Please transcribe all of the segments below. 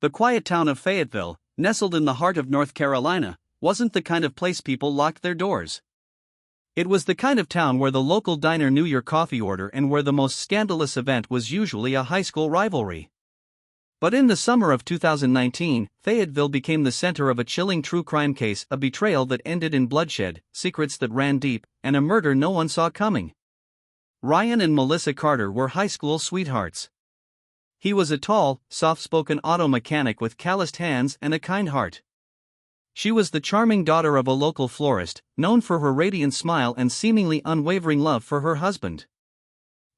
The quiet town of Fayetteville, nestled in the heart of North Carolina, wasn't the kind of place people locked their doors. It was the kind of town where the local diner knew your coffee order and where the most scandalous event was usually a high school rivalry. But in the summer of 2019, Fayetteville became the center of a chilling true crime case, a betrayal that ended in bloodshed, secrets that ran deep, and a murder no one saw coming. Ryan and Melissa Carter were high school sweethearts. He was a tall, soft-spoken auto mechanic with calloused hands and a kind heart. She was the charming daughter of a local florist, known for her radiant smile and seemingly unwavering love for her husband.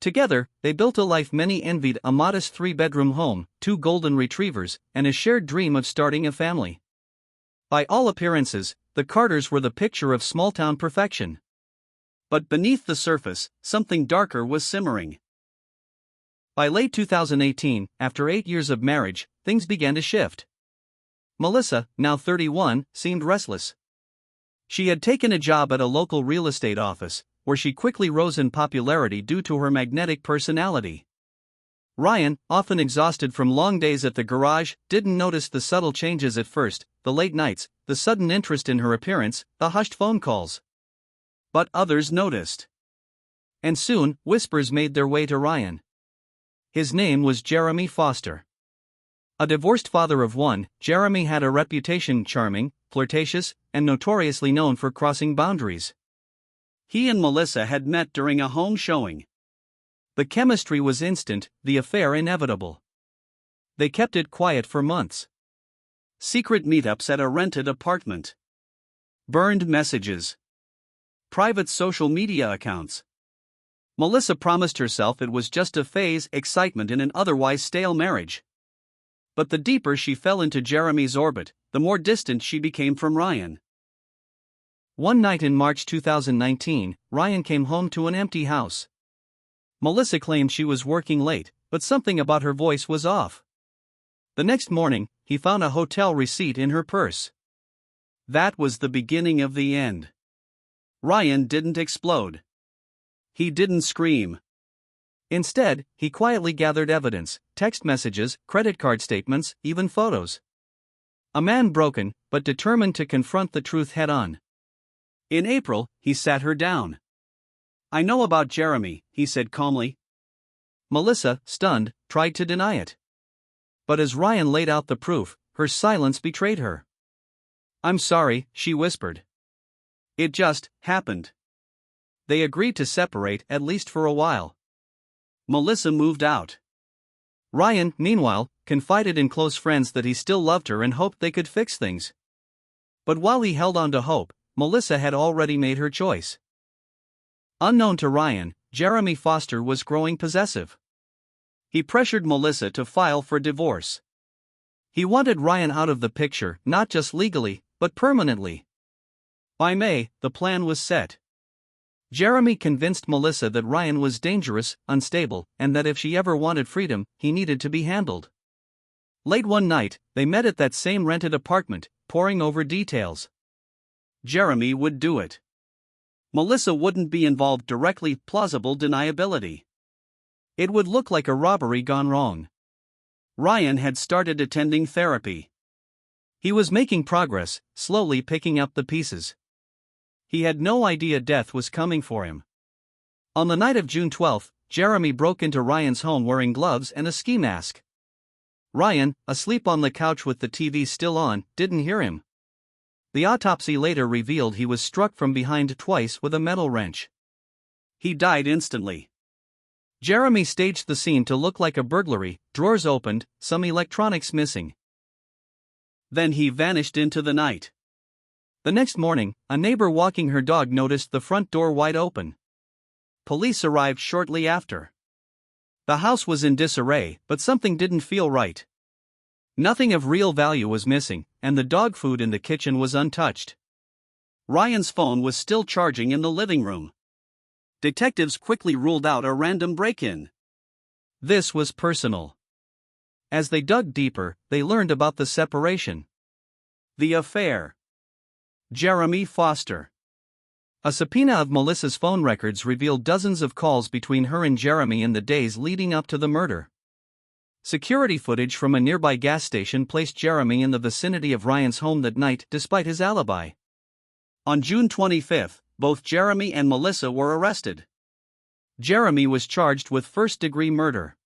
Together, they built a life many envied, a modest 3-bedroom home, 2 golden retrievers, and a shared dream of starting a family. By all appearances, the Carters were the picture of small-town perfection. But beneath the surface, something darker was simmering. By late 2018, after 8 years of marriage, things began to shift. Melissa, now 31, seemed restless. She had taken a job at a local real estate office, where she quickly rose in popularity due to her magnetic personality. Ryan, often exhausted from long days at the garage, didn't notice the subtle changes at first, the late nights, the sudden interest in her appearance, the hushed phone calls. But others noticed. And soon, whispers made their way to Ryan. His name was Jeremy Foster. A divorced father of 1, Jeremy had a reputation charming, flirtatious, and notoriously known for crossing boundaries. He and Melissa had met during a home showing. The chemistry was instant, the affair inevitable. They kept it quiet for months. Secret meetups at a rented apartment. Burned messages. Private social media accounts. Melissa promised herself it was just a phase, excitement in an otherwise stale marriage. But the deeper she fell into Jeremy's orbit, the more distant she became from Ryan. One night in March 2019, Ryan came home to an empty house. Melissa claimed she was working late, but something about her voice was off. The next morning, he found a hotel receipt in her purse. That was the beginning of the end. Ryan didn't explode. He didn't scream. Instead, he quietly gathered evidence, text messages, credit card statements, even photos. A man broken, but determined to confront the truth head-on. In April, he sat her down. "I know about Jeremy," he said calmly. Melissa, stunned, tried to deny it. But as Ryan laid out the proof, her silence betrayed her. "I'm sorry," she whispered. "It just happened." They agreed to separate, at least for a while. Melissa moved out. Ryan, meanwhile, confided in close friends that he still loved her and hoped they could fix things. But while he held on to hope, Melissa had already made her choice. Unknown to Ryan, Jeremy Foster was growing possessive. He pressured Melissa to file for divorce. He wanted Ryan out of the picture, not just legally, but permanently. By May, the plan was set. Jeremy convinced Melissa that Ryan was dangerous, unstable, and that if she ever wanted freedom, he needed to be handled. Late one night, they met at that same rented apartment, poring over details. Jeremy would do it. Melissa wouldn't be involved directly, plausible deniability. It would look like a robbery gone wrong. Ryan had started attending therapy. He was making progress, slowly picking up the pieces. He had no idea death was coming for him. On the night of June 12, Jeremy broke into Ryan's home wearing gloves and a ski mask. Ryan, asleep on the couch with the TV still on, didn't hear him. The autopsy later revealed he was struck from behind twice with a metal wrench. He died instantly. Jeremy staged the scene to look like a burglary, drawers opened, some electronics missing. Then he vanished into the night. The next morning, a neighbor walking her dog noticed the front door wide open. Police arrived shortly after. The house was in disarray, but something didn't feel right. Nothing of real value was missing, and the dog food in the kitchen was untouched. Ryan's phone was still charging in the living room. Detectives quickly ruled out a random break-in. This was personal. As they dug deeper, they learned about the separation. The affair. Jeremy Foster. A subpoena of Melissa's phone records revealed dozens of calls between her and Jeremy in the days leading up to the murder. Security footage from a nearby gas station placed Jeremy in the vicinity of Ryan's home that night despite his alibi. On June 25, both Jeremy and Melissa were arrested. Jeremy was charged with first-degree murder.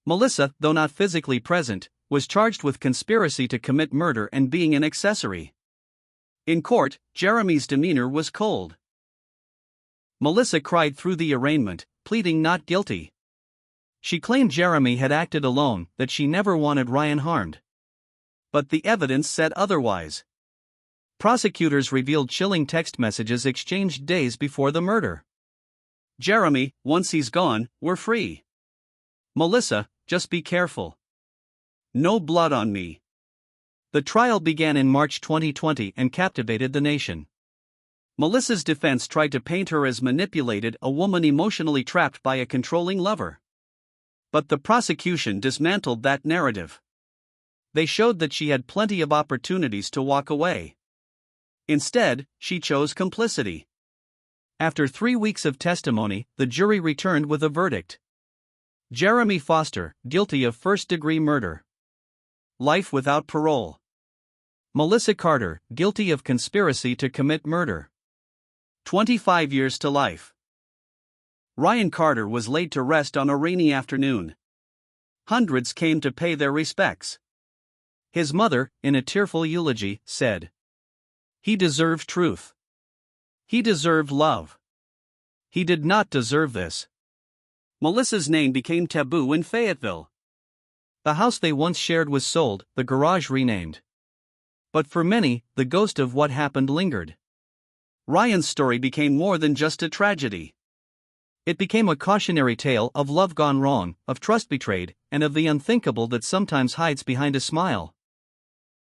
Melissa, though not physically present, was charged with conspiracy to commit murder and being an accessory. In court, Jeremy's demeanor was cold. Melissa cried through the arraignment, pleading not guilty. She claimed Jeremy had acted alone, that she never wanted Ryan harmed. But the evidence said otherwise. Prosecutors revealed chilling text messages exchanged days before the murder. Jeremy, once he's gone, we're free. Melissa, just be careful. No blood on me. The trial began in March 2020 and captivated the nation. Melissa's defense tried to paint her as manipulated, a woman emotionally trapped by a controlling lover. But the prosecution dismantled that narrative. They showed that she had plenty of opportunities to walk away. Instead, she chose complicity. After 3 weeks of testimony, the jury returned with a verdict. Jeremy Foster, guilty of first-degree murder. Life without parole. Melissa Carter, guilty of conspiracy to commit murder. 25 years to life. Ryan Carter was laid to rest on a rainy afternoon. Hundreds came to pay their respects. His mother, in a tearful eulogy, said, "He deserved truth. He deserved love. He did not deserve this." Melissa's name became taboo in Fayetteville. The house they once shared was sold, the garage renamed. But for many, the ghost of what happened lingered. Ryan's story became more than just a tragedy. It became a cautionary tale of love gone wrong, of trust betrayed, and of the unthinkable that sometimes hides behind a smile.